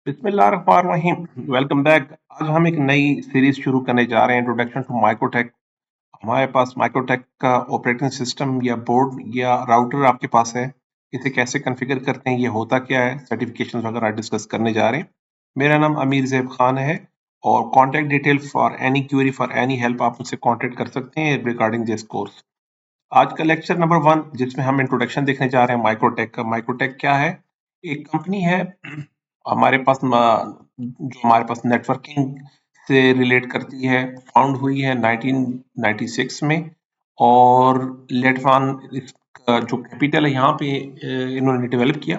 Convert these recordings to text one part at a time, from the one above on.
बिस्मिल्लाहिर्रहमानिर्रहीम। Welcome back. आज हम एक नई सीरीज शुरू करने जा रहे हैं, इंट्रोडक्शन टू माइक्रोटेक। हमारे पास माइक्रोटेक का ऑपरेटिंग सिस्टम या बोर्ड या राउटर आपके पास है। इसे कैसे कॉन्फ़िगर करते हैं, ये होता क्या है, सर्टिफिकेशंस वगैरह डिस्कस करने जा रहे हैं। मेरा नाम अमीर ज़ैब खान है और contact detail for any query for any help आप मुझसे कॉन्टैक्ट कर सकते हैं रिगार्डिंग दिस कोर्स। आज का लेक्चर नंबर 1 जिसमें हम इंट्रोडक्शन देखने जा रहे हैं माइक्रोटेक का। माइक्रोटेक क्या है? एक कंपनी है हमारे पास जो हमारे पास नेटवर्किंग से रिलेट करती है। फाउंड हुई है 1996 में और लेटवान इसका जो कैपिटल है यहाँ पे इन्होंने डेवलप किया।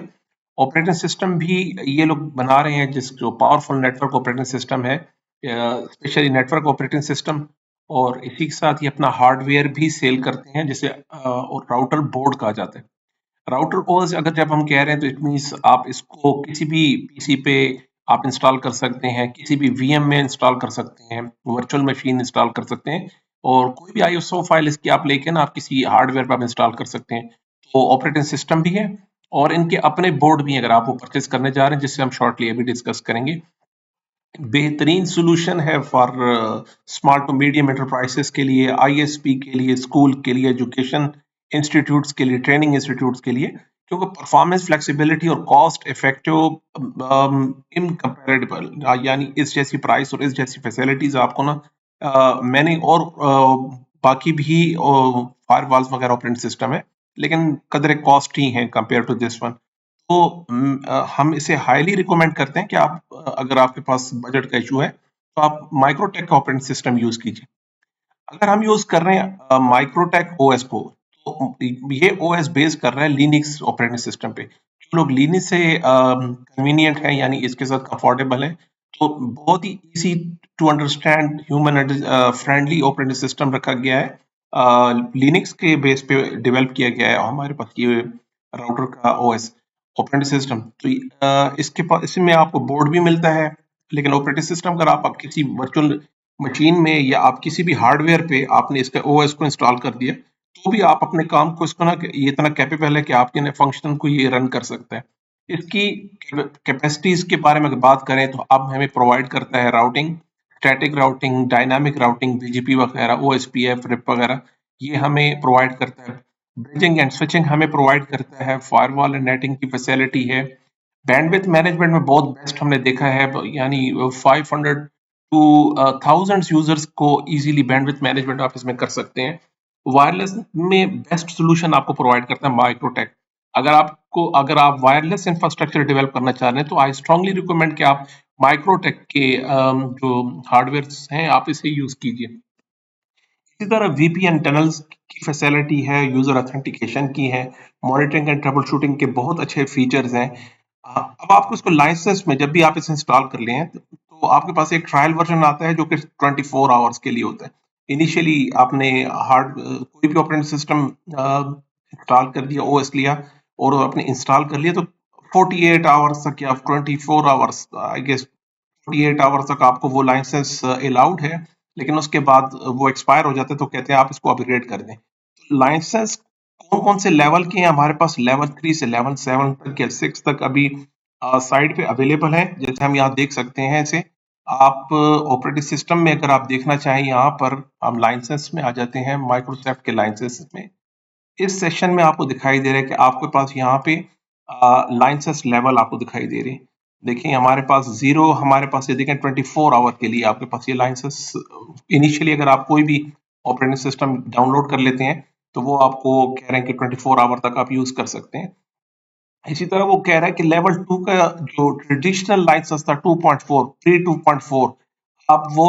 ऑपरेटिंग सिस्टम भी ये लोग बना रहे हैं, जिस जो पावरफुल नेटवर्क ऑपरेटिंग सिस्टम है, स्पेशली नेटवर्क ऑपरेटिंग सिस्टम। और इसी के साथ ये अपना हार्डवेयर भी सेल करते हैं, जिसे और राउटर बोर्ड कहा जाता है। राउटर ओएस अगर जब हम कह रहे हैं तो इट मीन्स आप इसको किसी भी पीसी पे आप इंस्टॉल कर सकते हैं, किसी भी वीएम में इंस्टॉल कर सकते हैं, वर्चुअल मशीन इंस्टॉल कर सकते हैं और कोई भी आईएसओ फाइल इसकी आप लेके ना आप किसी हार्डवेयर पर आप इंस्टॉल कर सकते हैं। तो ऑपरेटिंग सिस्टम भी है और इनके अपने बोर्ड भी हैं, अगर आप वो परचेज करने जा रहे हैं, जिससे हम शॉर्टली अभी डिस्कस करेंगे। बेहतरीन सॉल्यूशन है for small to medium enterprises के लिए, आईएसपी के लिए, स्कूल के लिए, एजुकेशन इंस्टीट्यूट्स के लिए, ट्रेनिंग इंस्टीट्यूट्स के लिए, क्योंकि परफॉर्मेंस, फ्लेक्सिबिलिटी और कॉस्ट इफेक्टिव इनकम्पेरेबल, यानी इस जैसी प्राइस और इस जैसी फैसिलिटीज आपको ना मैंने और बाकी भी फायरवॉल्स वगैरह ऑपरेटिंग सिस्टम है, लेकिन कदर कॉस्ट ही है कंपेयर टू दिस वन। तो हम इसे हाईली रिकमेंड करते हैं कि आप अगर आपके पास बजट का इशू है तो आप माइक्रोटेक का ऑपरेटिंग सिस्टम यूज कीजिए। अगर हम यूज कर रहे हैं माइक्रोटेक ओएस को, तो ये ओएस बेस कर रहा है लिनक्स ऑपरेटिंग सिस्टम पे। जो लोग लिनक्स से कन्वीनियंट है, यानी इसके साथ कंफर्टेबल है, तो बहुत ही easy to understand, human friendly operating system रखा गया है। लिनक्स के बेस पे डेवलप किया गया है हमारे पास ये राउटर का ओएस ऑपरेटिंग सिस्टम। तो इसके पास इसमें आपको बोर्ड भी मिलता है, लेकिन ऑपरेटिंग सिस्टम अगर आप किसी वर्चुअल मशीन में या आप किसी भी हार्डवेयर पे आपने इसका ओएस को इंस्टॉल कर दिया, तो भी आप अपने काम को इसको ना, ये इतना कैपेबल है कि आपके फंक्शन को ये रन कर सकता है। इसकी कैपेसिटीज के बारे में अगर बात करें तो अब हमें प्रोवाइड करता है routing, static routing, dynamic routing, BGP वगैरह, ओएसपीएफ, रिप वगैरह, ये हमें प्रोवाइड करता है। ब्रिजिंग एंड स्विचिंग हमें प्रोवाइड करता है। फायरवॉल एंड नेटिंग की फैसिलिटी है। बैंडविड्थ मैनेजमेंट में बहुत बेस्ट हमने देखा है, यानी 500 टू थाउजेंड्स यूजर्स को इजीली बैंडविड्थ मैनेजमेंट आप इसमें कर सकते हैं। वायरलेस में बेस्ट सॉल्यूशन आपको प्रोवाइड करता है माइक्रोटेक। अगर आप वायरलेस इंफ्रास्ट्रक्चर डेवलप करना चाह रहे हैं तो आई स्ट्रांगली रिकमेंड कि आप माइक्रोटेक के जो हार्डवेयर हैं आप इसे यूज कीजिए। इसी तरह वीपीएन टनल्स की फैसिलिटी है, यूजर ऑथेंटिकेशन की है, मॉनिटरिंग एंड ट्रबल शूटिंग के बहुत अच्छे फीचर्स हैं। अब आपको इसको लाइसेंस में जब भी आप इसे इंस्टॉल कर लिए हैं तो आपके पास एक ट्रायल वर्जन आता है जो कि 24 आवर्स के लिए होता है। इनिशियली आपने कोई भी ऑपरेटिंग सिस्टम इंस्टॉल कर दिया, ओएस लिया और आपने इंस्टॉल कर लिया, तो 48 आवर्स तक या 24 आवर्स, आई गेस 48 आवर्स तक आपको वो लाइसेंस अलाउड है। लेकिन उसके बाद वो एक्सपायर हो जाता है, तो कहते हैं आप इसको अपग्रेड कर दें। तो लाइसेंस कौन कौन से लेवल के हैं हमारे पास? लेवल 3 से लेवल 7 तक या 6 तक अभी साइट पे अवेलेबल है, जैसे हम यहाँ देख सकते हैं इसे। आप ऑपरेटिंग सिस्टम में अगर आप देखना चाहें, यहाँ पर हम लाइसेंस में आ जाते हैं, माइक्रोसॉफ्ट के लाइसेंस में। इस सेशन में आपको दिखाई दे रहा है कि आपके पास यहाँ पे लाइसेंस लेवल आपको दिखाई दे रहे हैं। देखिए हमारे पास जीरो, हमारे पास ये देखें 24 आवर के लिए आपके पास ये लाइसेंस। इनिशियली अगर आप कोई भी ऑपरेटिंग सिस्टम डाउनलोड कर लेते हैं तो वो आपको कह रहे हैं कि 24 आवर तक आप यूज कर सकते हैं। इसी तरह वो कह रहा है कि लेवल 2 का जो ट्रेडिशनल लाइसेंस था 2.4, प्री 2.4, आप वो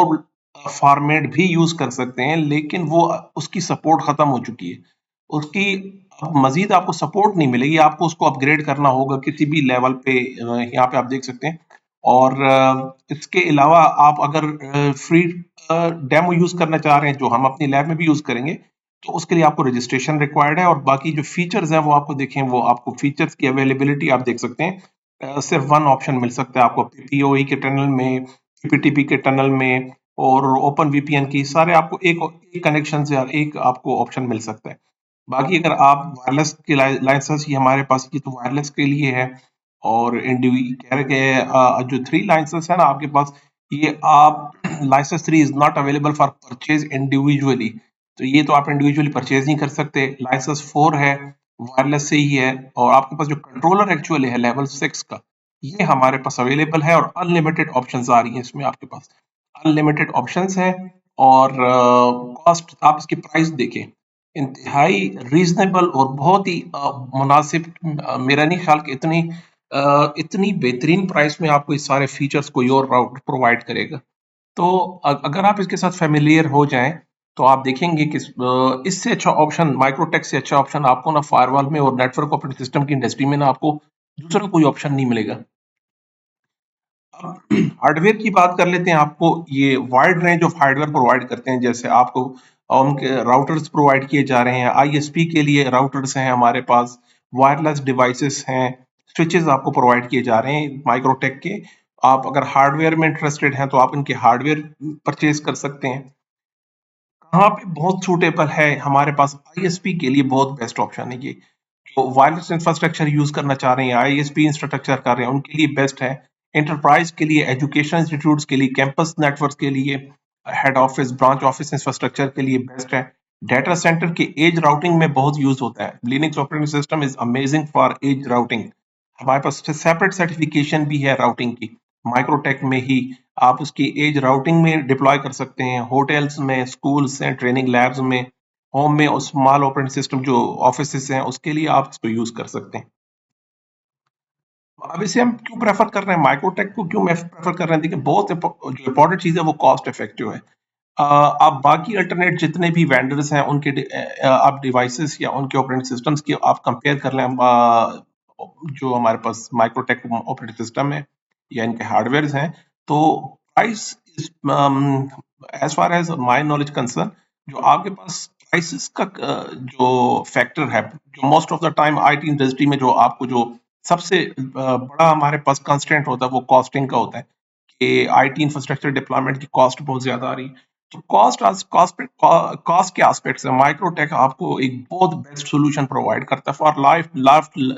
फॉर्मेट भी यूज कर सकते हैं, लेकिन वो उसकी सपोर्ट खत्म हो चुकी है। उसकी अब मजीद आपको सपोर्ट नहीं मिलेगी, आपको उसको अपग्रेड करना होगा किसी भी लेवल पे। यहाँ पे आप देख सकते हैं। और इसके अलावा आप अगर फ्री डेमो यूज करना चाह रहे हैं, जो हम अपनी लैब में भी यूज करेंगे, तो उसके लिए आपको रजिस्ट्रेशन रिक्वायर्ड है। और बाकी जो फीचर्स हैं वो आपको देखें, वो आपको फीचर्स की अवेलेबिलिटी आप देख सकते हैं। सिर्फ वन ऑप्शन मिल सकता है आपको पीपीओई के टनल में, पीपीटीपी के टनल में और ओपन वीपीएन की, सारे आपको एक कनेक्शन से एक आपको ऑप्शन मिल सकता है। बाकी अगर आप वायरलेस की लाइसेंस, ही हमारे पास ये तो वायरलेस के लिए है। और कह रहे कि जो 3 लाइसेंस है ना आपके पास, ये आप licence 3 is not available for purchase individually, तो ये तो आप इंडिविजुअली परचेज नहीं कर सकते। लाइसेंस 4 है, वायरलेस से ही है, और आपके पास जो कंट्रोलर एक्चुअली है लेवल 6 का, ये हमारे पास अवेलेबल है, और अनलिमिटेड ऑप्शंस आ रही हैं इसमें आपके पास, अनलिमिटेड ऑप्शंस है। और कॉस्ट आप इसकी प्राइस देखें, इंतहाई रीजनेबल और बहुत ही मुनासिब, मेरा नहीं ख्याल कि इतनी बेहतरीन प्राइस में आपको इस सारे फीचर्स कोई और राउटर प्रोवाइड करेगा। तो अगर आप इसके साथ फेमिलियर हो जाएं, तो आप देखेंगे कि इससे अच्छा ऑप्शन, माइक्रोटेक से अच्छा ऑप्शन आपको ना फायरवॉल में और नेटवर्क ऑपरेटिंग सिस्टम की इंडस्ट्री में ना आपको दूसरा कोई ऑप्शन नहीं मिलेगा। अब हार्डवेयर की बात कर लेते हैं। आपको ये wide range of hardware provide करते हैं, जैसे आपको उनके राउटर्स प्रोवाइड किए जा रहे हैं, आईएसपी के लिए राउटर्स हैं हमारे पास, वायरलेस डिवाइसेस हैं, स्विचेस आपको प्रोवाइड किए जा रहे हैं माइक्रोटेक के। आप अगर हार्डवेयर में इंटरेस्टेड हैं तो आप इनके हार्डवेयर परचेज कर सकते हैं। कहाँ पे बहुत सूटेबल है हमारे पास, आईएसपी के लिए बहुत बेस्ट ऑप्शन है ये। जो वायरलेस इंफ्रास्ट्रक्चर यूज करना चाह रहे हैं, आईएसपी इंफ्रास्ट्रक्चर कर रहे हैं, उनके लिए बेस्ट है। एंटरप्राइज के लिए, एजुकेशन इंस्टीट्यूट्स के लिए, कैंपस नेटवर्क के लिए, head office branch office infrastructure के लिए बेस्ट है। डाटा सेंटर के एज राउटिंग में बहुत यूज होता है। Linux operating system is amazing for edge routing. हमारे पास सेपरेट सर्टिफिकेशन भी है राउटिंग की, माइक्रोटेक में ही आप उसकी एज राउटिंग में डिप्लॉय कर सकते हैं, होटल्स में, स्कूल्स हैं, ट्रेनिंग लैब्स में, होम में, और स्मॉल ऑपरेटिंग सिस्टम जो ऑफिस हैं उसके लिए आप इसको यूज कर सकते हैं। अब इसे हम क्यों प्रेफर कर रहे हैं, माइक्रोटेक को क्यों प्रेफर कर रहे हैं? देखिए, बहुत जो इंपॉर्टेंट चीज है वो कॉस्ट इफेक्टिव है। आप बाकी अल्टरनेट जितने भी वेंडर्स हैं उनके आप डिवाइसेस या उनके ऑपरेटिंग सिस्टम्स की आप कंपेयर कर लें, जो हमारे पास माइक्रोटेक ऑपरेटिंग सिस्टम है या इनके हार्डवेयर हैं, तो price is, as far as my knowledge concern, जो आपके पास प्राइसेस का जो फैक्टर है, जो most of the time IT industry में जो आपको जो सबसे बड़ा हमारे पास कंस्ट्रेंट होता है वो कॉस्टिंग का होता है, कि आईटी इंफ्रास्ट्रक्चर डिप्लॉयमेंट की कॉस्ट बहुत ज्यादा आ रही है। तो कॉस्ट के एस्पेक्ट से माइक्रोटेक आपको एक बहुत बेस्ट सोल्यूशन प्रोवाइड करता है for life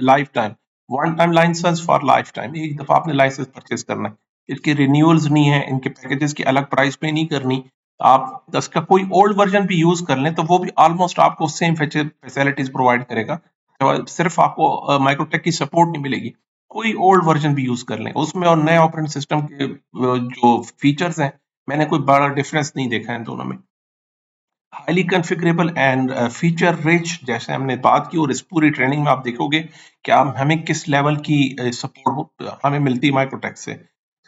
lifetime. One time licence for lifetime, एक दफा आपने लाइसेंस परचेज करना है, इसके रिन्यूअल्स नहीं है, इनके पैकेजेस की अलग प्राइस पे नहीं करनी। आप इसका कोई ओल्ड वर्जन भी यूज कर लें तो वो भी ऑलमोस्ट आपको सेम फैसिलिटीज प्रोवाइड करेगा। तो सिर्फ आपको माइक्रोटेक की सपोर्ट नहीं मिलेगी, कोई ओल्ड वर्जन भी यूज कर लें उसमें, और नए ऑपरेटिंग सिस्टम के जो फीचर्स हैं, मैंने कोई बड़ा डिफरेंस नहीं देखा है दोनों में। हाईली कॉन्फ़िगरेबल एंड फीचर रिच, जैसे हमने बात की, और इस पूरी ट्रेनिंग में आप देखोगे कि आप हमें किस लेवल की सपोर्ट हमें मिलती है माइक्रोटेक से।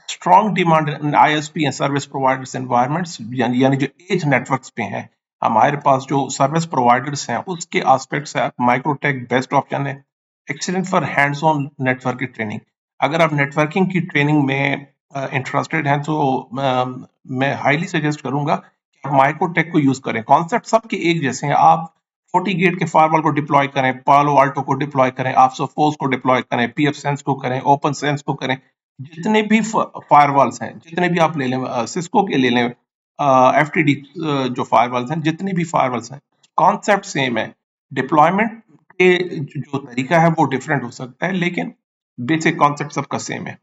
Strong demand in ISP and service providers environments, यानी जो एज नेटवर्क्स पे हैं हमारे पास जो सर्विस प्रोवाइडर्स हैं, उसके एस्पेक्ट से माइक्रोटेक बेस्ट ऑप्शन है। Excellent for hands on networking training, अगर आप नेटवर्किंग की ट्रेनिंग में इंटरेस्टेड हैं तो मैं हाईली सजेस्ट करूंगा कि आप माइक्रोटेक को यूज करें। कॉन्सेप्ट सबके एक जैसे हैं, आप 40 गेट के फायरवॉल को डिप्लॉय करें, पालो आल्टो को डिप्लॉय करें, आप सोफोस को डिप्लॉय करें, पीएफ सेंस को करें, ओपन सेंस को करें, जितने भी फायरवॉल्स हैं, जितने भी आप ले लें, सिस्को के ले लें, एफटीडी जो फायरवॉल्स हैं, जितने भी फायरवॉल्स हैं, कॉन्सेप्ट सेम है। डिप्लॉयमेंट के जो तरीका है वो डिफरेंट हो सकता है, लेकिन बेसिक कॉन्सेप्ट सबका सेम है।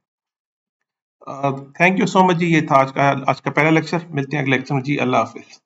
थैंक यू सो मच जी, ये था आज का पहला लेक्चर। मिलते हैं अगले लेक्चर में जी, अल्लाह हाफिज।